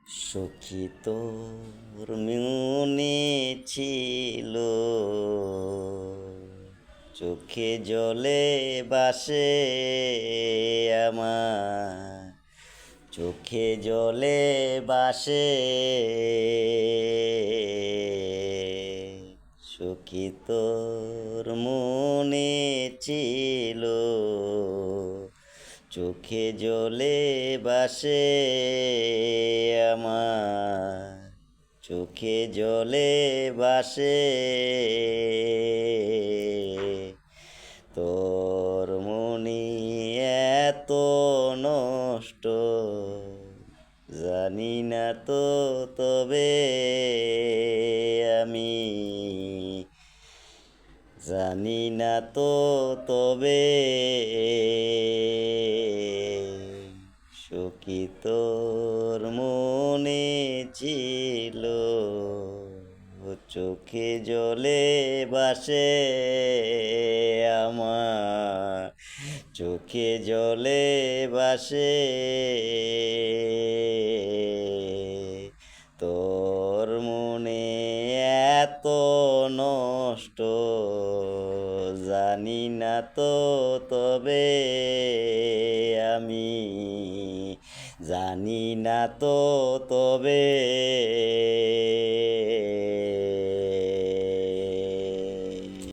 সখী তোর মনে ছিল, চোখে জলে বাসে আমার, চোখে জলে বাসে। সখী তোর মনে ছিল, চোখে জলে বাসে আমার, চোখে জলে বাসে। তোর মনি এত নষ্ট, জানি না তো তবে আমি, জানি না তো তবে। সখী তোর মনে ছিল, চোখে জলে বাসে আমার, চোখে জলে বাসে। তোর মনে এত নষ্ট, জানি না তো তবে আমি, জানি না তো তবে।